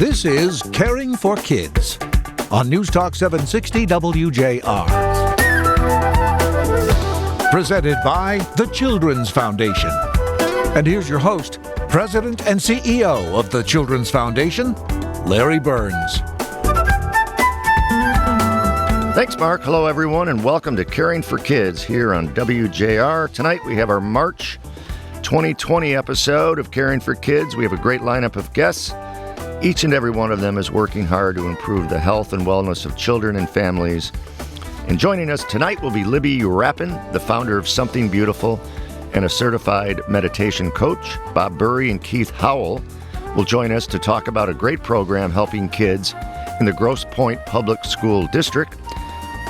This is Caring for Kids on News Talk 760 WJR. Presented by the Children's Foundation. And here's your host, President and CEO of the Children's Foundation, Larry Burns. Thanks, Mark. Hello, everyone, and welcome to Caring for Kids here on WJR. Tonight, we have our March 2020 episode of Caring for Kids. We have a great lineup of guests. Each and every one of them is working hard to improve the health and wellness of children and families. And joining us tonight will be Libby Rapin, the founder of Something Beautiful and a certified meditation coach. Bob Burry and Keith Howell will join us to talk about a great program helping kids in the Grosse Pointe Public School District.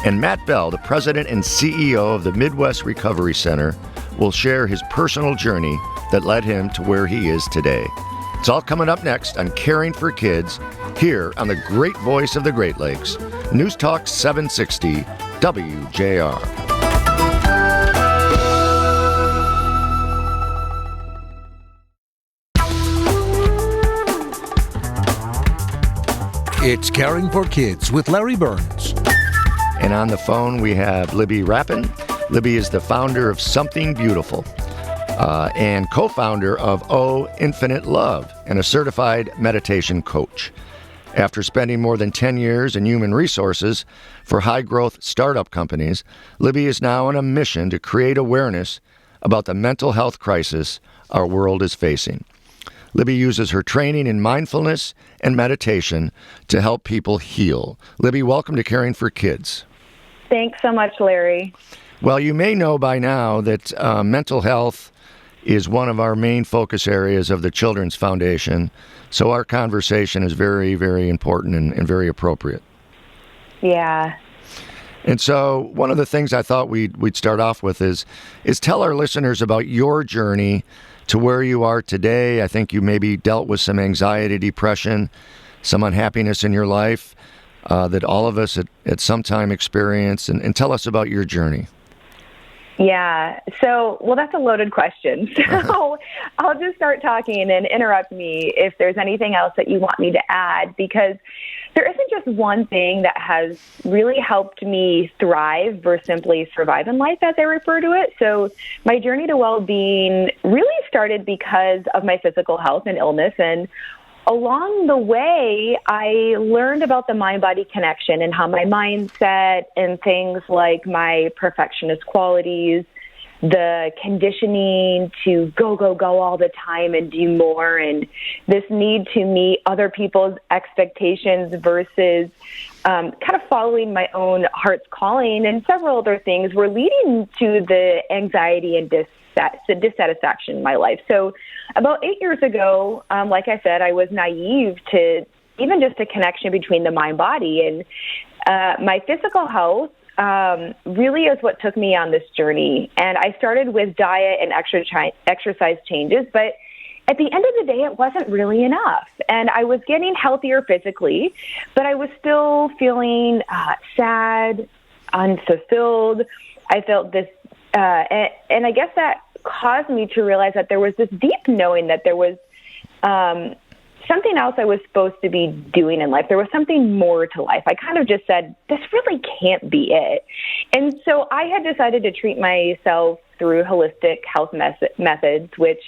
And Matt Bell, the president and CEO of the Midwest Recovery Center, will share his personal journey that led him to where he is today. It's all coming up next on Caring for Kids, here on the great voice of the Great Lakes, News Talk 760 WJR. It's Caring for Kids with Larry Burns. And on the phone, we have Libby Rapin. Libby is the founder of Something Beautiful and co-founder of Oh Infinite Love and a certified meditation coach. After spending more than 10 years in human resources for high-growth startup companies, Libby is now on a mission to create awareness about the mental health crisis our world is facing. Libby uses her training in mindfulness and meditation to help people heal. Libby, welcome to Caring for Kids. Thanks so much, Larry. Well, you may know by now that mental health is one of our main focus areas of the Children's Foundation, so our conversation is very, very important and very appropriate. Yeah. And so one of the things I thought we'd start off with is tell our listeners about your journey to where you are today. I think you maybe dealt with some anxiety, depression, some unhappiness in your life that all of us at some time experience, and tell us about your journey. Yeah. So, that's a loaded question. So I'll just start talking and then interrupt me if there's anything else that you want me to add, because there isn't just one thing that has really helped me thrive versus simply survive in life, as I refer to it. So my journey to well-being really started because of my physical health and illness. And along the way, I learned about the mind-body connection and how my mindset and things like my perfectionist qualities, the conditioning to go all the time and do more, and this need to meet other people's expectations versus kind of following my own heart's calling, and several other things were leading to the anxiety and dissatisfaction in my life. So about 8 years ago, like I said, I was naive to even just a connection between the mind-body, and my physical health really is what took me on this journey. And I started with diet and exercise changes, but at the end of the day, it wasn't really enough. And I was getting healthier physically, but I was still feeling sad, unfulfilled. I felt this, and I guess that caused me to realize that there was this deep knowing that there was something else I was supposed to be doing in life. There was something more to life. I kind of just said, this really can't be it. And so I had decided to treat myself through holistic health methods, which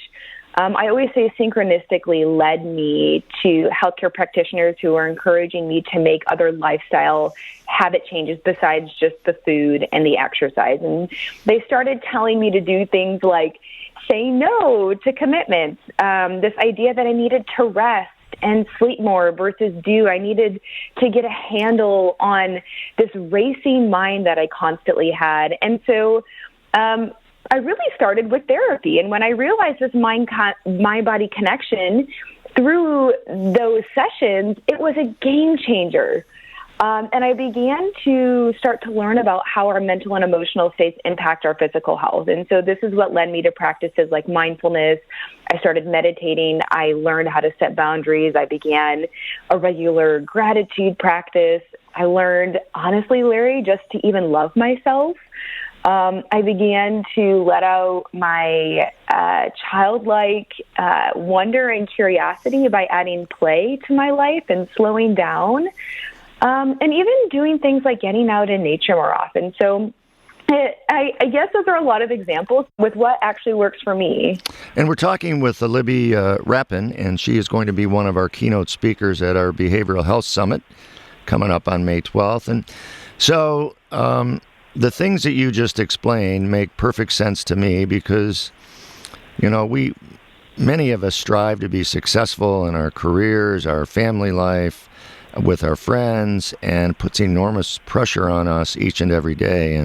I always say synchronistically led me to healthcare practitioners who are encouraging me to make other lifestyle habit changes besides just the food and the exercise. And they started telling me to do things like say no to commitments, this idea that I needed to rest and sleep more versus I needed to get a handle on this racing mind that I constantly had. And so I really started with therapy. And when I realized this mind-body connection through those sessions, it was a game changer. And I began to start to learn about how our mental and emotional states impact our physical health. And so this is what led me to practices like mindfulness. I started meditating. I learned how to set boundaries. I began a regular gratitude practice. I learned, honestly, Larry, just to even love myself. I began to let out my childlike wonder and curiosity by adding play to my life and slowing down, and even doing things like getting out in nature more often. So I guess those are a lot of examples with what actually works for me. And we're talking with Libby Rapin, and she is going to be one of our keynote speakers at our Behavioral Health Summit coming up on May 12th. And so the things that you just explained make perfect sense to me because, many of us strive to be successful in our careers, our family life, with our friends, and puts enormous pressure on us each and every day.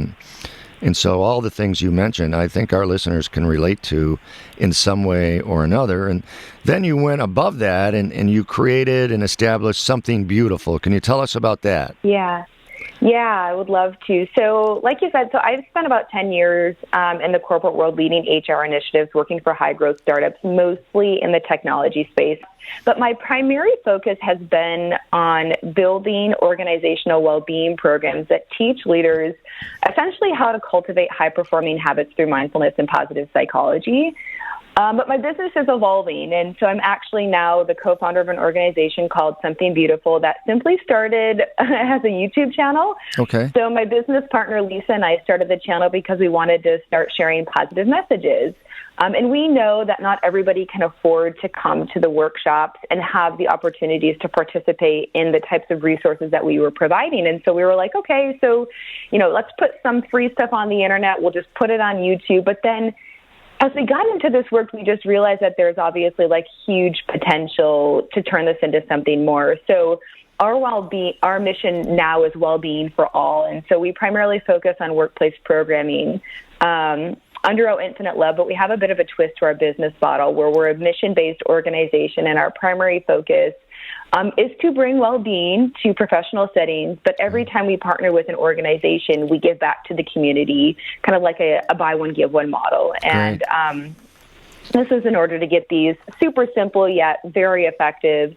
And so all the things you mentioned, I think our listeners can relate to in some way or another. And then you went above that and you created and established something beautiful. Can you tell us about that? Yeah, I would love to. So like you said, I've spent about 10 years in the corporate world leading HR initiatives, working for high-growth startups, mostly in the technology space. But my primary focus has been on building organizational well-being programs that teach leaders essentially how to cultivate high-performing habits through mindfulness and positive psychology. But my business is evolving, and so I'm actually now the co-founder of an organization called Something Beautiful that simply started as a YouTube channel. Okay. So my business partner, Lisa, and I started the channel because we wanted to start sharing positive messages. And we know that not everybody can afford to come to the workshops and have the opportunities to participate in the types of resources that we were providing. And so we were like, okay, so, let's put some free stuff on the internet. We'll just put it on YouTube. But then as we got into this work, we just realized that there's obviously huge potential to turn this into something more. So our mission now is well-being for all. And so we primarily focus on workplace programming under our Infinite Love, but we have a bit of a twist to our business model where we're a mission-based organization, and our primary focus is to bring well-being to professional settings. But every time we partner with an organization, we give back to the community, kind of like a buy one, give one model. And this is in order to get these super simple yet very effective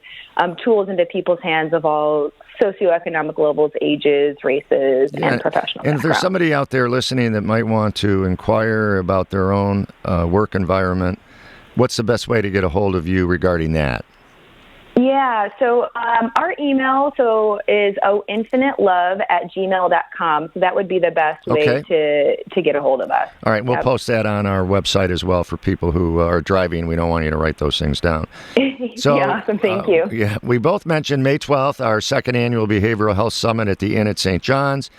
tools into people's hands of all socioeconomic levels, ages, races, and professional And if there's somebody out there listening that might want to inquire about their own work environment, what's the best way to get a hold of you regarding that? Yeah, so our email is infinitelove@gmail.com. So that would be the best way to get a hold of us. All right, we'll post that on our website as well for people who are driving. We don't want you to write those things down. So, yeah, awesome. Thank you. Yeah, we both mentioned May 12th, our second annual Behavioral Health Summit at the Inn at St. John's.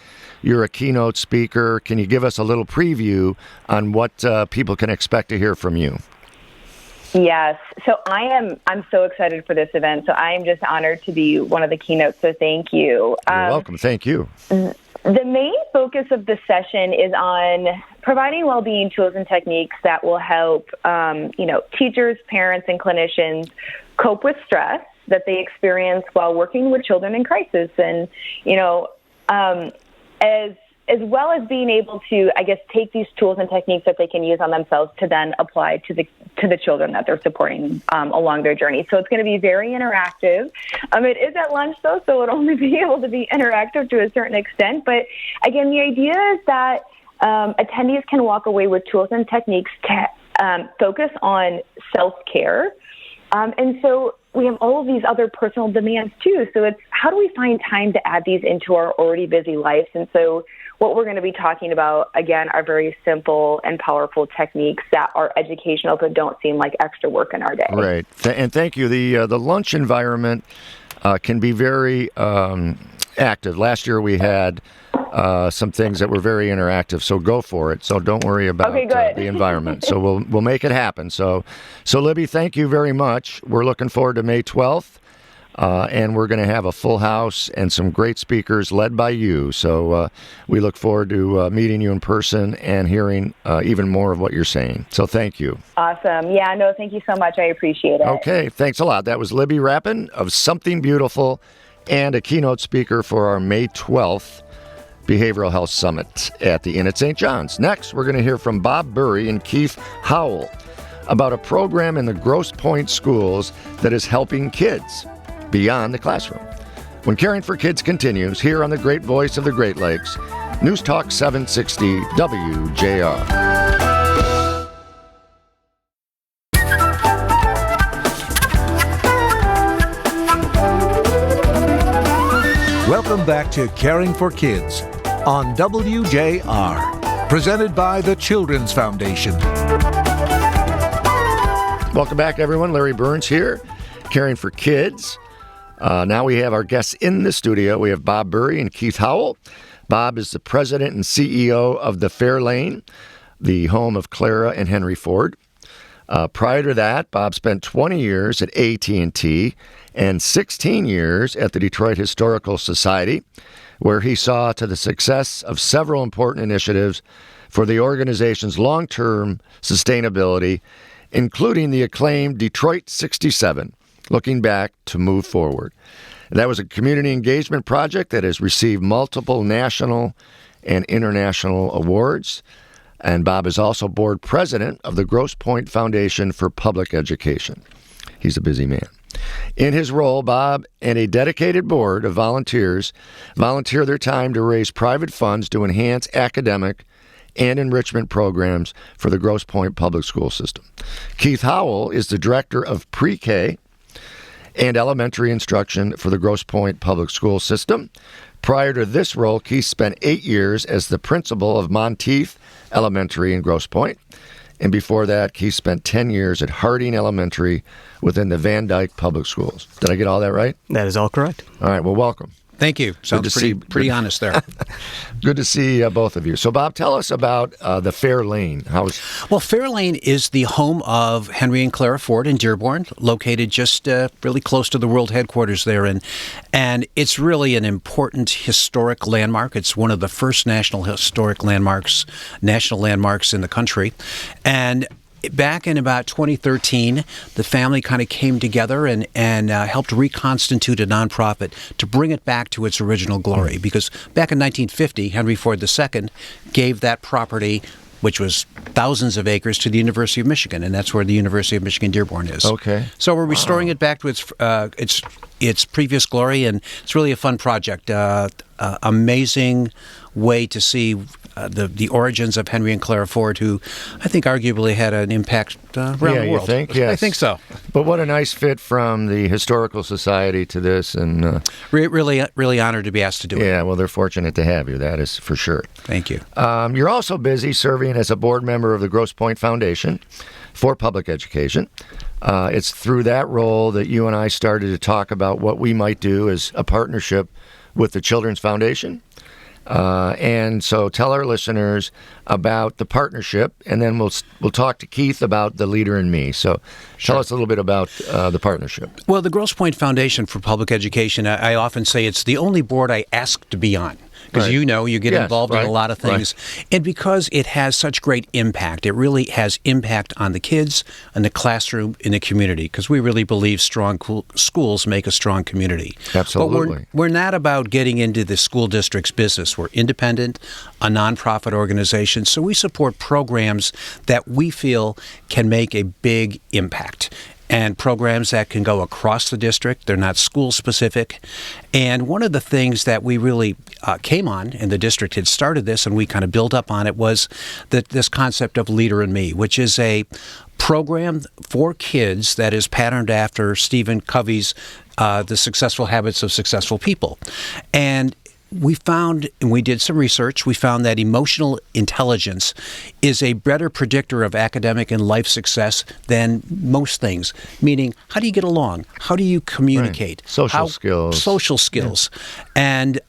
You're a keynote speaker. Can you give us a little preview on what people can expect to hear from you? Yes. So I'm so excited for this event. So I am just honored to be one of the keynotes. So thank you. You're welcome. Thank you. The main focus of the session is on providing well-being tools and techniques that will help, teachers, parents, and clinicians cope with stress that they experience while working with children in crisis. And, as well as being able to, take these tools and techniques that they can use on themselves to then apply to the children that they're supporting along their journey. So it's going to be very interactive. It is at lunch, though, so it'll only be able to be interactive to a certain extent. But again, the idea is that attendees can walk away with tools and techniques to focus on self-care. And so we have all of these other personal demands, too. So it's how do we find time to add these into our already busy lives? And so what we're going to be talking about, again, are very simple and powerful techniques that are educational but don't seem like extra work in our day. Right. And thank you. The lunch environment can be very active. Last year we had some things that were very interactive, so go for it. So don't worry about the environment. So we'll make it happen. So Libby, thank you very much. We're looking forward to May 12th. And we're going to have a full house and some great speakers led by you. So we look forward to meeting you in person and hearing even more of what you're saying. So thank you. Awesome. Yeah, no, thank you so much. I appreciate it. Okay, thanks a lot. That was Libby Rapin of Something Beautiful and a keynote speaker for our May 12th Behavioral Health Summit at the Inn at St. John's. Next, we're going to hear from Bob Burry and Keith Howell about a program in the Grosse Pointe schools that is helping kids beyond the classroom. When Caring for Kids continues here on the great voice of the Great Lakes, News Talk 760 WJR. Welcome back to Caring for Kids on WJR, presented by the Children's Foundation. Welcome back, everyone. Larry Burns here, Caring for Kids. Now we have our guests in the studio. We have Bob Burry and Keith Howell. Bob is the president and CEO of the Fair Lane, the home of Clara and Henry Ford. Prior to that, Bob spent 20 years at AT&T and 16 years at the Detroit Historical Society, where he saw to the success of several important initiatives for the organization's long-term sustainability, including the acclaimed Detroit 67, looking back to move forward. That was a community engagement project that has received multiple national and international awards. And Bob is also board president of the Grosse Pointe Foundation for Public Education. He's a busy man. In his role, Bob and a dedicated board of volunteers volunteer their time to raise private funds to enhance academic and enrichment programs for the Grosse Pointe public school system. Keith Howell is the director of pre-K and elementary instruction for the Grosse Pointe public school system. Prior to this role, Keith spent 8 years as the principal of Monteith Elementary in Grosse Pointe. And before that, Keith spent 10 years at Harding Elementary within the Van Dyke Public Schools. Did I get all that right? That is all correct. All right, well, welcome. Thank you. Sounds pretty honest there. Good to see both of you. So, Bob, tell us about the Fair Lane. Well, Fair Lane is the home of Henry and Clara Ford in Dearborn, located just really close to the world headquarters there. And it's really an important historic landmark. It's one of the first national landmarks in the country. And back in about 2013, the family kind of came together and helped reconstitute a nonprofit to bring it back to its original glory. Because back in 1950, Henry Ford II gave that property, which was thousands of acres, to the University of Michigan, and that's where the University of Michigan Dearborn is. Okay. So we're restoring it back to its previous glory, and it's really a fun project. Amazing way to see the origins of Henry and Clara Ford, who I think arguably had an impact around the world. You think? Yes. I think so. But what a nice fit from the Historical Society to this. And really honored to be asked to do it. Yeah, well, they're fortunate to have you. That is for sure. Thank you. You're also busy serving as a board member of the Grosse Pointe Foundation for Public Education. It's through that role that you and I started to talk about what we might do as a partnership with the Children's Foundation. And so tell our listeners about the partnership, and then we'll talk to Keith about the Leader in Me. So tell us a little bit about the partnership. Well, the Grosse Pointe Foundation for Public Education, I often say it's the only board I ask to be on. Because you get involved in a lot of things. Right. And because it has such great impact, it really has impact on the kids, and the classroom, in the community. Because we really believe strong schools make a strong community. Absolutely. But we're not about getting into the school district's business. We're independent, a nonprofit organization. So we support programs that we feel can make a big impact. And programs that can go across the district. They're not school-specific. And one of the things that we really came on, and the district had started this, and we kind of built up on it, was this concept of Leader in Me, which is a program for kids that is patterned after Stephen Covey's The Successful Habits of Successful People. And we found, and we did some research, we found that emotional intelligence is a better predictor of academic and life success than most things. Meaning, how do you get along? How do you communicate? Right. Social skills. Yeah. And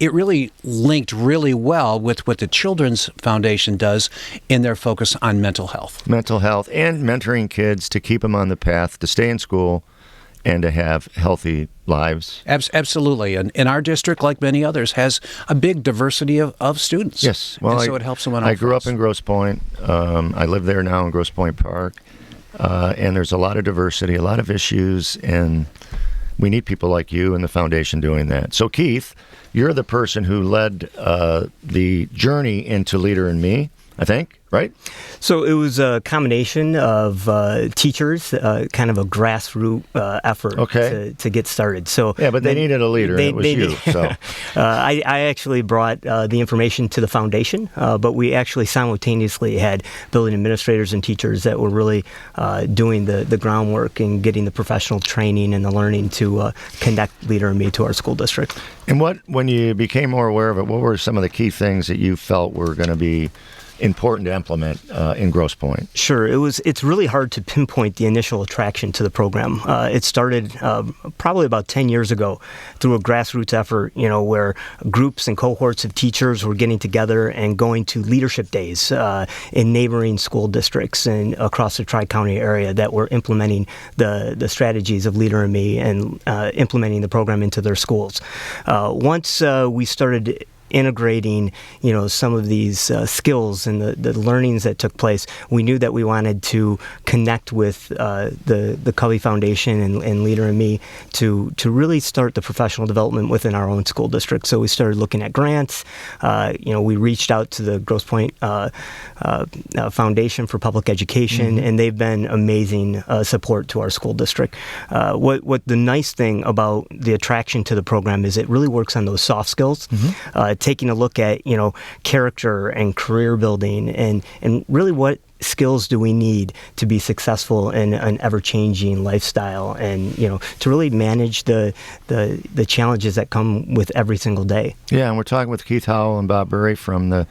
it really linked really well with what the Children's Foundation does in their focus on mental health. Mental health and mentoring kids to keep them on the path to stay in school and to have healthy lives. Absolutely. And our district, like many others, has a big diversity of students. Yes. Well, so it helps them on all I grew fronts. up in Grosse Pointe. I live there now in Grosse Pointe Park. And there's a lot of diversity, a lot of issues, and we need people like you and the foundation doing that. So, Keith, you're the person who led the journey into Leader in Me I think, right? So it was a combination of teachers, kind of a grassroots effort to get started. So yeah, but they needed a leader. It was you. So I actually brought the information to the foundation, but we actually simultaneously had building administrators and teachers that were really doing the groundwork and getting the professional training and the learning to connect Leader in Me to our school district. And when you became more aware of it, what were some of the key things that you felt were going to be important to implement in Grosse Pointe? Sure. It's really hard to pinpoint the initial attraction to the program. It started probably about 10 years ago through a grassroots effort, where groups and cohorts of teachers were getting together and going to leadership days in neighboring school districts and across the Tri-County area that were implementing the strategies of Leader in Me and implementing the program into their schools. Once we started integrating, some of these skills and the learnings that took place, we knew that we wanted to connect with the Covey Foundation and Leader in Me to really start the professional development within our own school district. So we started looking at grants. We reached out to the Grosse Pointe Foundation for Public Education, and they've been amazing support to our school district. What the nice thing about the attraction to the program is it really works on those soft skills. Taking a look at, character and career building and really what skills do we need to be successful in an ever-changing lifestyle and, to really manage the challenges that come with every single day. Yeah, and we're talking with Keith Howell and Bob Burry from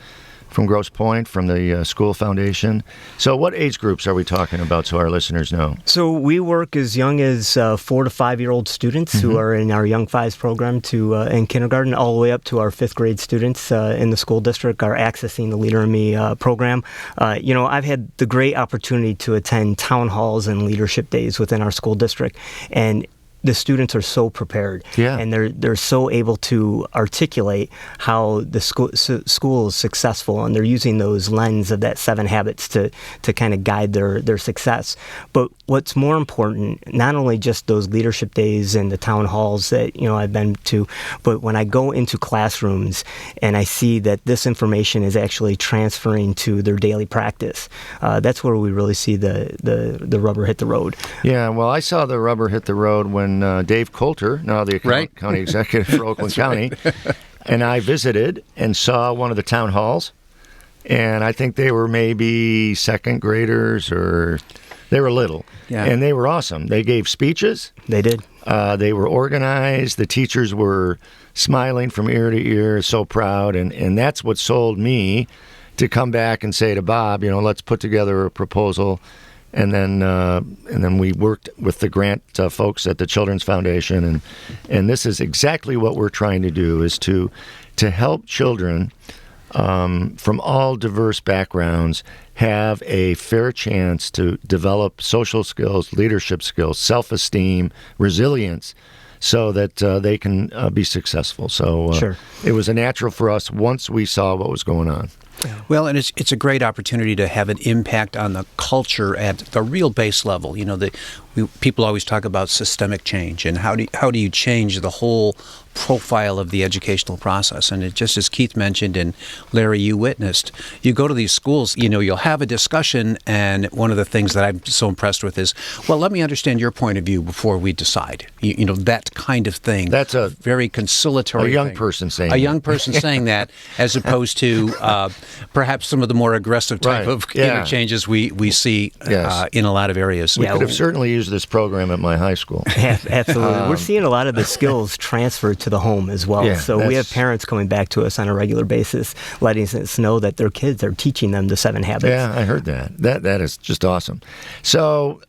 Grosse Pointe, from the school foundation. So what age groups are we talking about so our listeners know? So we work as young as 4 to 5-year-old students who are in our Young Fives program in kindergarten, all the way up to our 5th grade students in the school district are accessing the Leader in Me program. I've had the great opportunity to attend town halls and leadership days within our school district, and the students are so prepared, and they're so able to articulate how the school is successful, and they're using those lens of that 7 habits to kind of guide their success. But what's more important, not only just those leadership days and the town halls that I've been to, but when I go into classrooms and I see that this information is actually transferring to their daily practice, that's where we really see the rubber hit the road. Yeah, well, I saw the rubber hit the road when Dave Coulter, now the county executive for Oakland County, and I visited and saw one of the town halls, and I think they were maybe 2nd graders, or they were little, and they were awesome. They gave speeches. They did. They were organized. The teachers were smiling from ear to ear, so proud, and that's what sold me to come back and say to Bob, let's put together a proposal. And then we worked with the grant folks at the Children's Foundation, and this is exactly what we're trying to do, is to help children from all diverse backgrounds have a fair chance to develop social skills, leadership skills, self-esteem, resilience, so that they can be successful. So it was a natural for us once we saw what was going on. Well, and it's a great opportunity to have an impact on the culture at the real base level. People always talk about systemic change, and how do you change the whole profile of the educational process. And it, just as Keith mentioned, and Larry, you witnessed, you go to these schools, you'll have a discussion, and one of the things that I'm so impressed with is, well, let me understand your point of view before we decide. That kind of thing. That's a very conciliatory A young thing. person saying A young person saying that, as opposed to perhaps some of the more aggressive type of interchanges we see in a lot of areas. We could have certainly used this program at my high school. Absolutely. We're seeing a lot of the skills transferred to the home as well. So we have parents coming back to us on a regular basis, letting us know that their kids are teaching them the 7 habits. Yeah, I heard that. That is just awesome. So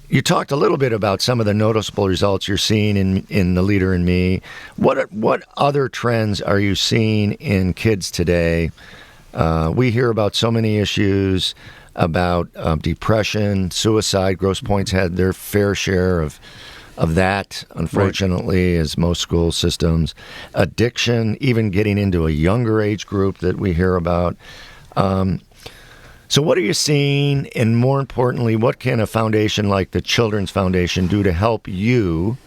you talked a little bit about some of the noticeable results you're seeing in the Leader in Me. What other trends are you seeing in kids today? We hear about so many issues about depression, suicide. Grosse Pointe's had their fair share of that, unfortunately, as most school systems. Addiction, even getting into a younger age group that we hear about. So what are you seeing, and more importantly, what can a foundation like the Children's Foundation do to help you,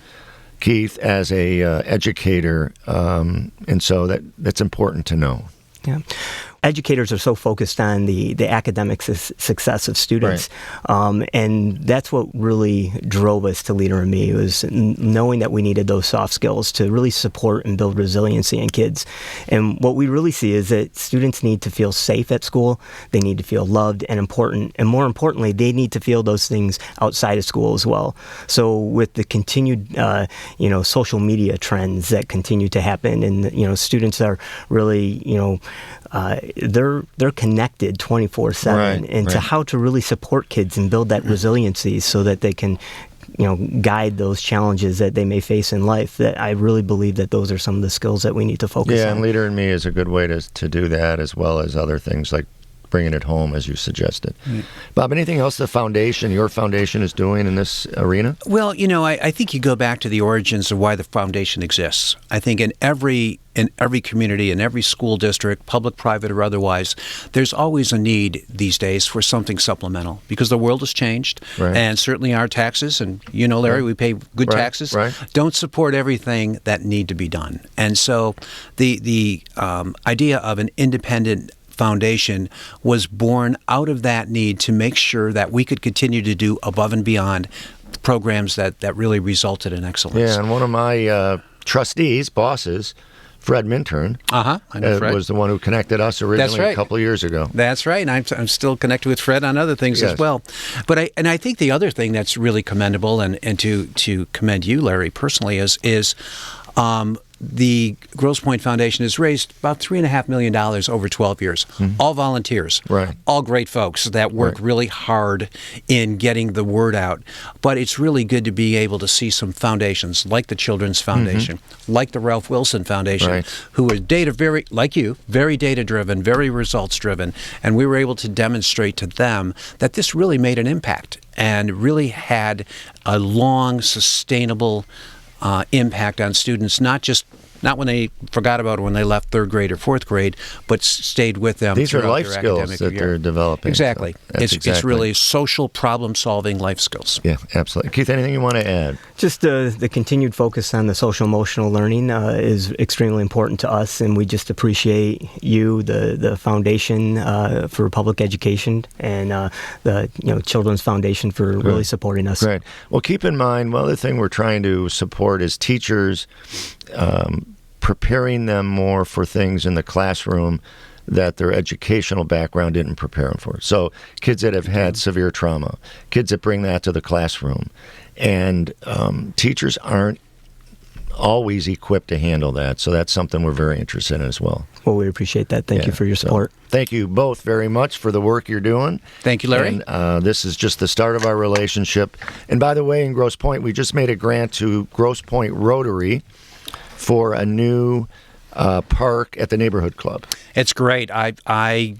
Keith, as a educator? And so that's important to know. Yeah. educators are so focused on the academic success of students, and that's what really drove us to Leader in Me, was knowing that we needed those soft skills to really support and build resiliency in kids. And what we really see is that students need to feel safe at school, they need to feel loved and important, and more importantly, they need to feel those things outside of school as well. So with the continued, social media trends that continue to happen, and students are really, they're connected 24/7, into how to really support kids and build that resiliency so that they can guide those challenges that they may face in life. That I really believe that those are some of the skills that we need to focus on. Yeah, and Leader in Me is a good way to do that, as well as other things like bringing it home, as you suggested. Bob, anything else your foundation is doing in this arena? Well, I think you go back to the origins of why the foundation exists. I think in every community, in every school district, public, private, or otherwise, there's always a need these days for something supplemental, because the world has changed, and certainly our taxes, and Larry, we pay good taxes, don't support everything that need to be done. And so the idea of an independent foundation was born out of that need to make sure that we could continue to do above and beyond programs that really resulted in excellence. Yeah, and one of my bosses, Fred Minturn, I know Fred. Was the one who connected us originally a couple of years ago. That's right, and I'm still connected with Fred on other things as well. But I think the other thing that's really commendable, and to commend you, Larry, personally, is the Grosse Pointe Foundation has raised about $3.5 million over 12 years. All volunteers, all great folks that work really hard in getting the word out. But it's really good to be able to see some foundations like the Children's Foundation, like the Ralph Wilson Foundation, who are very data-driven, very results-driven, and we were able to demonstrate to them that this really made an impact and really had a long, sustainable impact on students, not when they forgot about it when they left third grade or fourth grade, but stayed with them. These are life their skills academic that year. they're developing. Exactly. So it's really social problem-solving life skills. Yeah, absolutely. Keith, anything you want to add? Just the continued focus on the social-emotional learning is extremely important to us, and we just appreciate you, the Foundation for Public Education, and the Children's Foundation for really supporting us. Right. Well, keep in mind, one other thing we're trying to support is teachers, preparing them more for things in the classroom that their educational background didn't prepare them for. So kids that have had severe trauma, kids that bring that to the classroom, and teachers aren't always equipped to handle that. So that's something we're very interested in as well. Well, we appreciate that. Thank you for your support. Thank you both very much for the work you're doing. Thank you, Larry. And this is just the start of our relationship. And by the way, in Grosse Pointe, we just made a grant to Grosse Pointe Rotary for a new park at the neighborhood club. It's great. I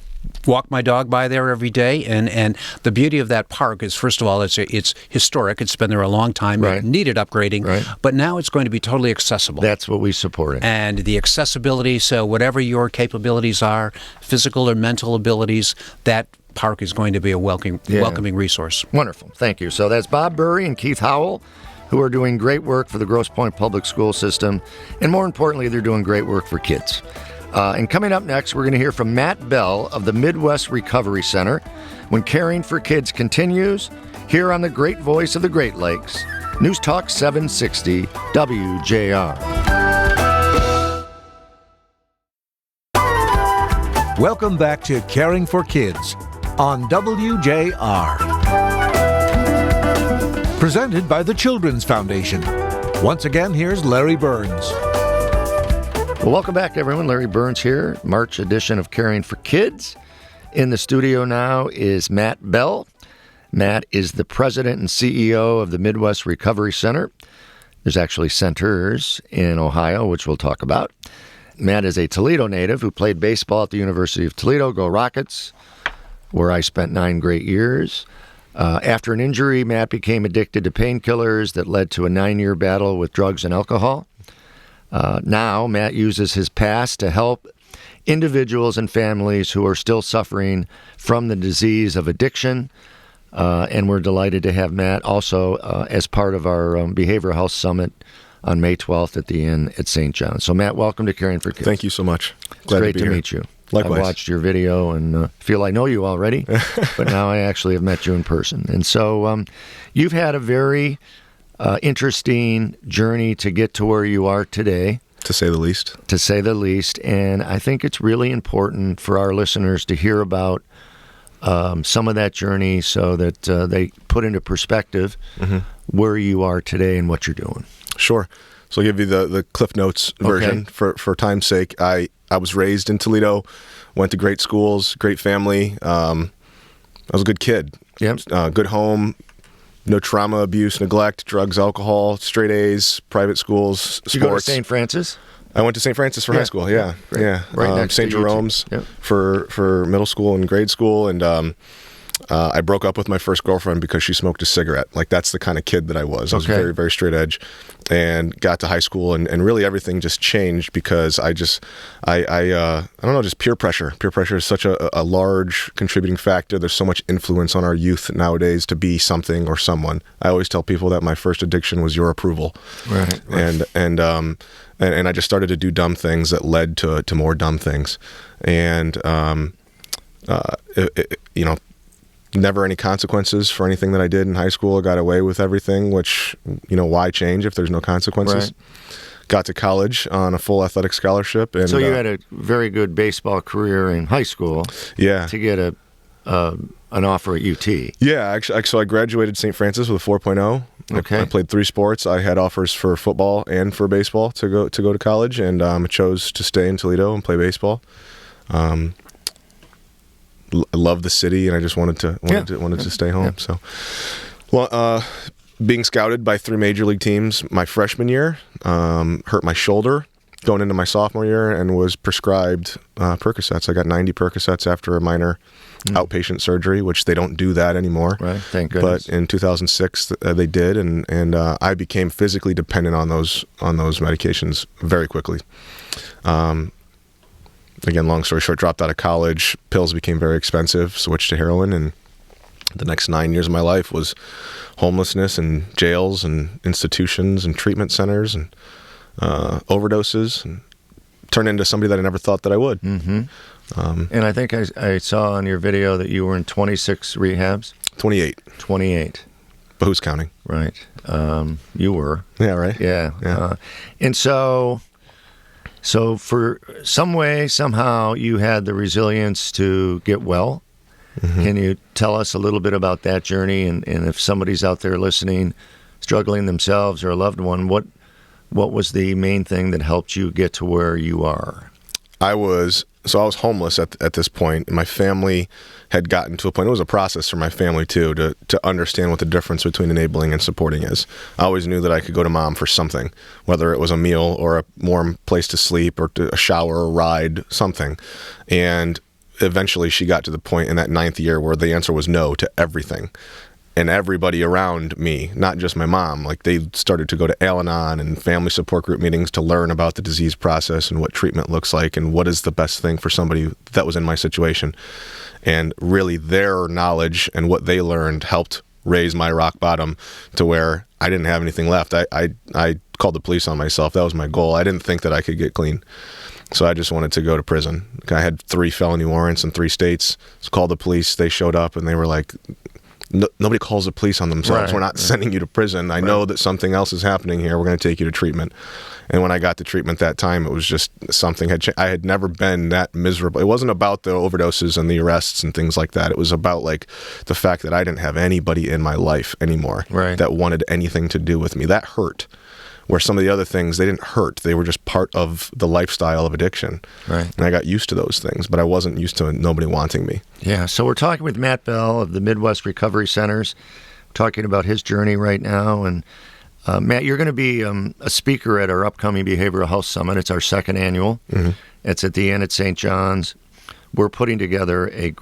walk my dog by there every day, and the beauty of that park is, first of all, it's historic. It's been there a long time. It needed upgrading, but now it's going to be totally accessible. That's what we support. And the accessibility, so whatever your capabilities are, physical or mental abilities, that park is going to be a welcoming resource. Wonderful. Thank you. So that's Bob Burry and Keith Howell, who are doing great work for the Grosse Pointe Public School System, and more importantly, they're doing great work for kids. And coming up next, we're going to hear from Matt Bell of the Midwest Recovery Center when Caring for Kids continues here on the great voice of the Great Lakes, News Talk 760 WJR. Welcome back to Caring for Kids on WJR. Presented by the Children's Foundation. Once again, here's Larry Burns. Well, welcome back, everyone. Larry Burns here, March edition of Caring for Kids. In the studio now is Matt Bell. Matt is the president and CEO of the Midwest Recovery Center. There's actually centers in Ohio, which we'll talk about. Matt is a Toledo native who played baseball at the University of Toledo, go Rockets, where I spent 9 great years. After an injury, Matt became addicted to painkillers that led to a 9-year battle with drugs and alcohol. Now, Matt uses his past to help individuals and families who are still suffering from the disease of addiction. And we're delighted to have Matt also as part of our Behavioral Health Summit on May 12th at the Inn at St. John's. So, Matt, welcome to Caring for Kids. Thank you so much. Glad it's great to meet you. Likewise. I watched your video and feel I know you already, but now I actually have met you in person. And so you've had a very interesting journey to get to where you are today. To say the least. To say the least. And I think it's really important for our listeners to hear about some of that journey so that they put into perspective where you are today and what you're doing. Sure. So I'll give you the Cliff Notes version for time's sake. I was raised in Toledo, went to great schools, great family. I was a good kid. Yep. Good home, no trauma, abuse, neglect, drugs, alcohol, straight A's, private schools, sports. Did you go to St. Francis? I went to St. Francis for high school, yeah. Great. Yeah. Right next St. to you, Jerome's too. Yep. for middle school and grade school, and I broke up with my first girlfriend because she smoked a cigarette. Like, that's the kind of kid that I was. I was very, very straight edge, and got to high school, and really everything just changed because I don't know, just peer pressure. Peer pressure is such a large contributing factor. There's so much influence on our youth nowadays to be something or someone. I always tell people that my first addiction was your approval. Right. And I just started to do dumb things that led to more dumb things. And, never any consequences for anything that I did in high school. I got away with everything, which, why change if there's no consequences? Right. Got to college on a full athletic scholarship. And so you had a very good baseball career in high school. Yeah. To get an offer at UT. Yeah, actually, so I graduated St. Francis with a 4.0. Okay. I played 3 sports. I had offers for football and for baseball to go to college, and chose to stay in Toledo and play baseball. I love the city, and I just wanted to stay home. Yeah. So, well, being scouted by 3 major league teams my freshman year, hurt my shoulder going into my sophomore year, and was prescribed Percocets. I got 90 Percocets after a minor outpatient surgery, which they don't do that anymore. Right, thank goodness. But in 2006, they did, and I became physically dependent on those medications very quickly. Again, long story short, dropped out of college. Pills became very expensive, switched to heroin, and the next 9 years of my life was homelessness and jails and institutions and treatment centers and overdoses, and turned into somebody that I never thought that I would. Mm-hmm. And I think I saw on your video that you were in 26 rehabs? 28. 28. But who's counting? Right. You were. Yeah, right? Yeah. And so for some way, somehow, you had the resilience to get well. Mm-hmm. Can you tell us a little bit about that journey? And if somebody's out there listening, struggling themselves or a loved one, what was the main thing that helped you get to where you are? I was homeless at this point. My family had gotten to a point, it was a process for my family too, to understand what the difference between enabling and supporting is. I always knew that I could go to mom for something, whether it was a meal or a warm place to sleep or a shower or a ride, something. And eventually she got to the point in that 9th year where the answer was no to everything. And everybody around me, not just my mom, like they started to go to Al-Anon and family support group meetings to learn about the disease process and what treatment looks like and what is the best thing for somebody that was in my situation. And really their knowledge and what they learned helped raise my rock bottom to where I didn't have anything left. I called the police on myself. That was my goal. I didn't think that I could get clean. So I just wanted to go to prison. I had 3 felony warrants in 3 states. So called the police. They showed up and they were like, nobody calls the police on themselves. Right. We're not sending you to prison. I know that something else is happening here. We're going to take you to treatment. And when I got to treatment that time, it was just something I had never been that miserable. It wasn't about the overdoses and the arrests and things like that. It was about like the fact that I didn't have anybody in my life anymore that wanted anything to do with me. That hurt. Where some of the other things, they didn't hurt. They were just part of the lifestyle of addiction. Right. And I got used to those things, but I wasn't used to nobody wanting me. Yeah, so we're talking with Matt Bell of the Midwest Recovery Centers, talking about his journey right now. And Matt, you're going to be a speaker at our upcoming Behavioral Health Summit. It's our 2nd annual. Mm-hmm. It's at the Inn at St. John's. We're putting together a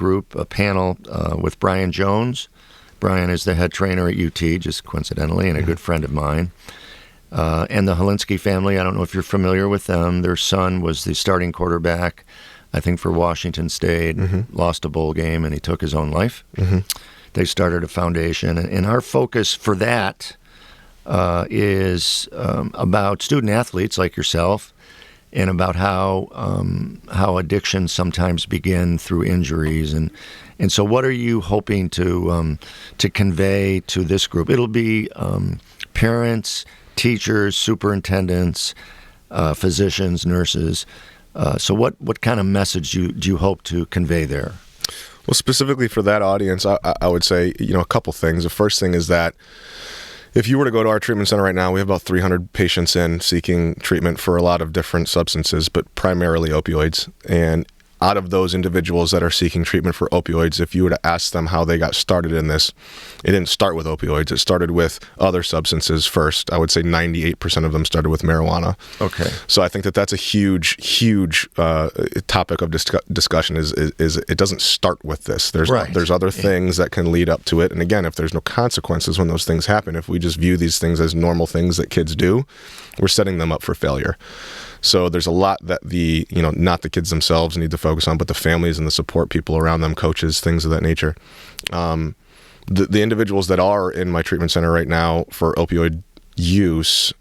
panel with Brian Jones. Brian is the head trainer at UT, just coincidentally, and a good friend of mine. And the Holinsky family, I don't know if you're familiar with them. Their son was the starting quarterback, I think, for Washington State, lost a bowl game, and he took his own life. Mm-hmm. They started a foundation. And our focus for that is about student athletes like yourself and about how addictions sometimes begin through injuries, and so what are you hoping to convey to this group? It'll be parents, teachers, superintendents, physicians, nurses. So what kind of message do you hope to convey there? Well, specifically for that audience, I would say, a couple things. The first thing is that if you were to go to our treatment center right now, we have about 300 patients in seeking treatment for a lot of different substances, but primarily opioids. And out of those individuals that are seeking treatment for opioids, if you were to ask them how they got started in this, it didn't start with opioids. It started with other substances first. I would say 98% of them started with marijuana. Okay. So I think that's a huge topic of discussion is it doesn't start with this. There's other things that can lead up to it. And again, if there's no consequences when those things happen, if we just view these things as normal things that kids do, we're setting them up for failure. So there's a lot that not the kids themselves need to focus on, but the families and the support people around them, coaches, things of that nature. The individuals that are in my treatment center right now for opioid use,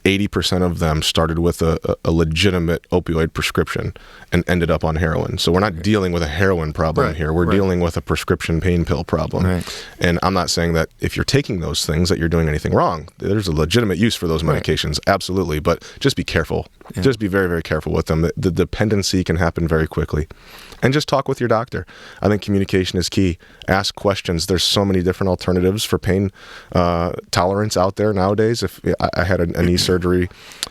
80% of them started with a legitimate opioid prescription and ended up on heroin. So we're not dealing with a heroin problem here. We're dealing with a prescription pain pill problem. Right. And I'm not saying that if you're taking those things that you're doing anything wrong. There's a legitimate use for those medications, absolutely. But just be careful. Yeah. Just be very, very careful with them. The dependency can happen very quickly. And just talk with your doctor. I think communication is key. Ask questions. There's so many different alternatives for pain tolerance out there nowadays. If I had a knee surgery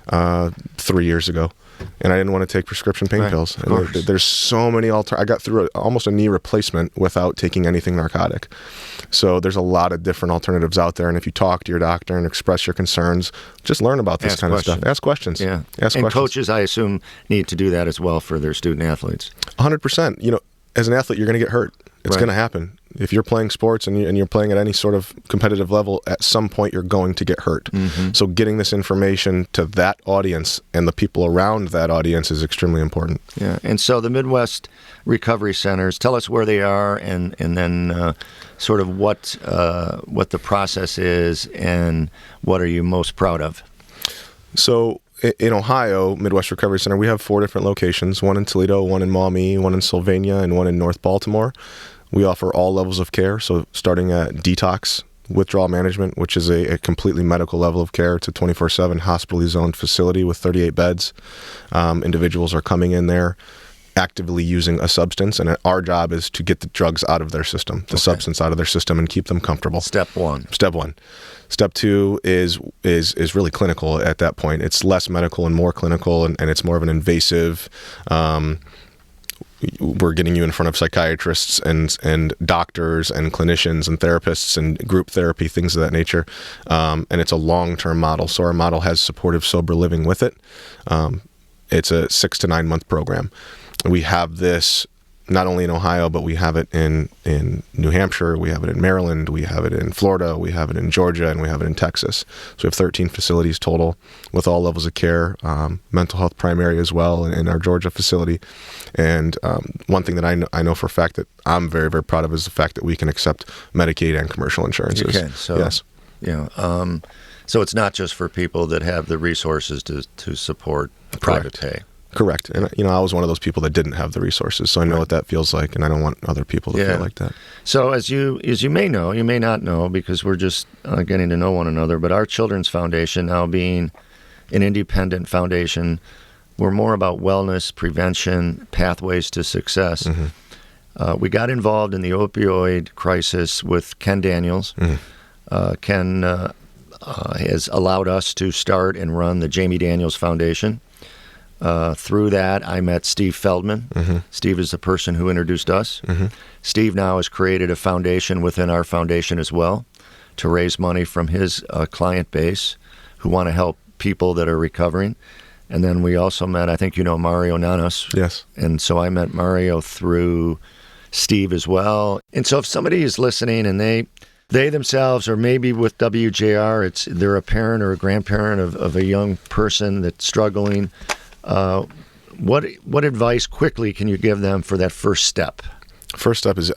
3 years ago, and I didn't want to take prescription pain pills. And there's so many I got through almost a knee replacement without taking anything narcotic. So there's a lot of different alternatives out there. And if you talk to your doctor and express your concerns, just learn about this kind of stuff. Ask questions. Yeah. And coaches, I assume, need to do that as well for their student athletes. 100%. As an athlete, you're going to get hurt. It's going to happen. If you're playing sports and you're playing at any sort of competitive level, at some point you're going to get hurt. Mm-hmm. So getting this information to that audience and the people around that audience is extremely important. Yeah. And so the Midwest Recovery Centers, tell us where they are and then sort of what the process is and what are you most proud of? So in Ohio, Midwest Recovery Center, we have 4 different locations, one in Toledo, one in Maumee, one in Sylvania, and one in North Baltimore. We offer all levels of care, so starting at detox, withdrawal management, which is a completely medical level of care. It's a 24/7 hospitally zoned facility with 38 beds. Individuals are coming in there actively using a substance, and our job is to get the drugs out of their system, the substance out of their system, and keep them comfortable. Step one. Step 2 is really clinical at that point. It's less medical and more clinical, and it's more of an invasive. We're getting you in front of psychiatrists and doctors and clinicians and therapists and group therapy, things of that nature. And it's a long-term model. So our model has supportive sober living with it. It's a 6 to 9 month program. We have this not only in Ohio, but we have it in New Hampshire, we have it in Maryland, we have it in Florida, we have it in Georgia, and we have it in Texas. So we have 13 facilities total with all levels of care, mental health primary as well in our Georgia facility. And one thing that I know for a fact that I'm very, very proud of is the fact that we can accept Medicaid and commercial insurances. You can. So, yes. Yeah. So it's not just for people that have the resources to support private pay. Correct. And, I was one of those people that didn't have the resources, so I know what that feels like, and I don't want other people to feel like that. So as you may know, you may not know, because we're just getting to know one another, but our Children's Foundation, now being an independent foundation, we're more about wellness, prevention, pathways to success. Mm-hmm. We got involved in the opioid crisis with Ken Daniels. Mm-hmm. Ken has allowed us to start and run the Jamie Daniels Foundation. Through that, I met Steve Feldman. Mm-hmm. Steve is the person who introduced us. Mm-hmm. Steve now has created a foundation within our foundation as well to raise money from his client base who want to help people that are recovering. And then we also met, I think you know Mario Nanos. Yes. And so I met Mario through Steve as well. And so if somebody is listening and they themselves, or maybe with WJR, they're a parent or a grandparent of a young person that's struggling, what advice quickly can you give them for that first step? First step is,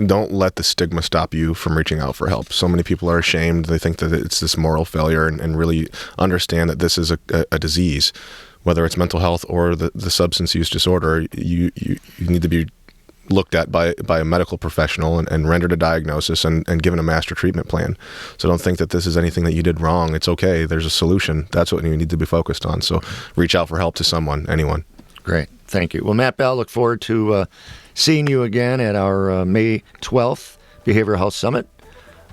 don't let the stigma stop you from reaching out for help. So many people are ashamed. They think that it's this moral failure and really understand that this is a disease. whether it's mental health or the substance use disorder, you need to be looked at by a medical professional and rendered a diagnosis and given a master treatment plan. So don't think that this is anything that you did wrong. It's okay. There's a solution. That's what you need to be focused on. So reach out for help to someone, anyone. Great. Thank you. Well, Matt Bell, look forward to seeing you again at our May 12th Behavioral Health Summit.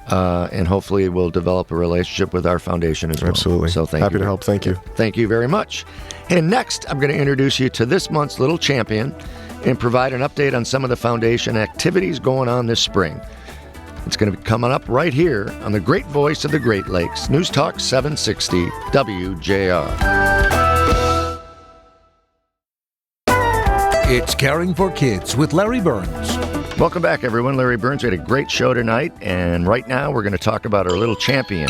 And hopefully we'll develop a relationship with our foundation as well. Absolutely. So thank Happy you. to help. Thank you. Thank you very much. And next, I'm going to introduce you to this month's Little Champion and provide an update on some of the foundation activities going on this spring. It's going to be coming up right here on the great voice of the Great Lakes, News Talk 760 WJR. It's Caring for Kids with Larry Burns. Welcome back, everyone. Larry Burns. We had a great show tonight, and right now we're going to talk about our Little Champion.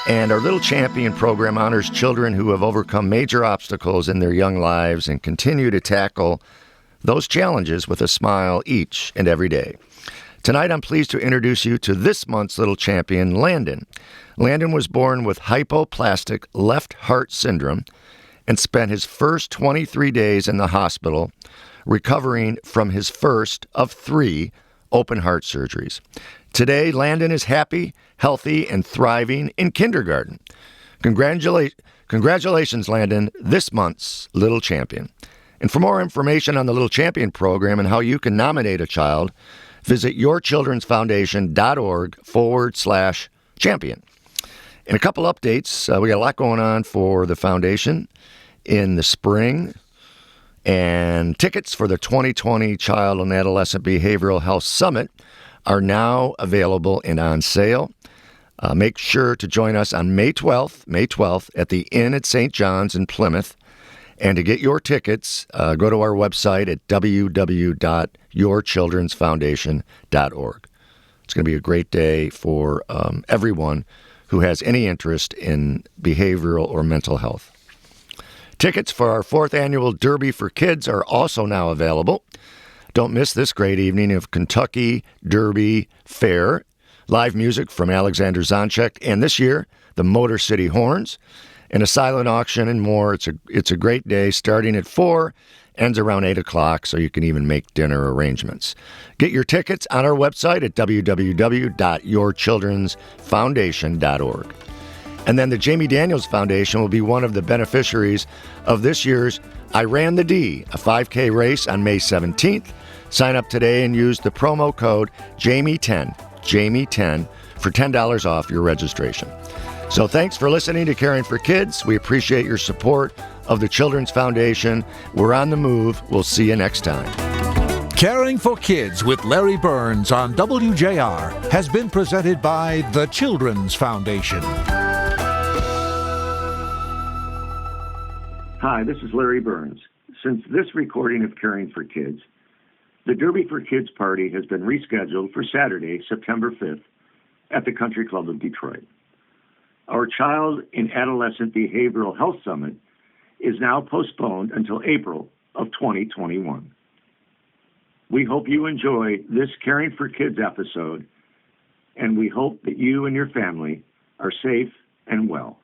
And our Little Champion program honors children who have overcome major obstacles in their young lives and continue to tackle those challenges with a smile each and every day. Tonight, I'm pleased to introduce you to this month's Little Champion, Landon. Landon was born with hypoplastic left heart syndrome and spent his first 23 days in the hospital recovering from his first of 3 open heart surgeries. Today, Landon is happy, healthy, and thriving in kindergarten. Congratulations, Landon, this month's Little Champion. And for more information on the Little Champion program and how you can nominate a child, visit yourchildrensfoundation.org/champion. And a couple updates. We got a lot going on for the foundation in the spring. And tickets for the 2020 Child and Adolescent Behavioral Health Summit are now available and on sale. Make sure to join us on May 12th at the Inn at St. John's in Plymouth. And to get your tickets, go to our website at www.yourchildrensfoundation.org. It's going to be a great day for everyone who has any interest in behavioral or mental health. Tickets for our 4th annual Derby for Kids are also now available. Don't miss this great evening of Kentucky Derby Fair, live music from Alexander Zonchek, and this year, the Motor City Horns, and a silent auction and more. It's a great day, starting at 4, ends around 8 o'clock, so you can even make dinner arrangements. Get your tickets on our website at www.yourchildrensfoundation.org. And then the Jamie Daniels Foundation will be one of the beneficiaries of this year's I Ran the D, a 5K race on May 17th. Sign up today and use the promo code JAMIE10 for $10 off your registration. So thanks for listening to Caring for Kids. We appreciate your support of the Children's Foundation. We're on the move. We'll see you next time. Caring for Kids with Larry Burns on WJR has been presented by the Children's Foundation. Hi, this is Larry Burns. Since this recording of Caring for Kids, the Derby for Kids party has been rescheduled for Saturday, September 5th at the Country Club of Detroit. Our Child and Adolescent Behavioral Health Summit is now postponed until April of 2021. We hope you enjoy this Caring for Kids episode, and we hope that you and your family are safe and well.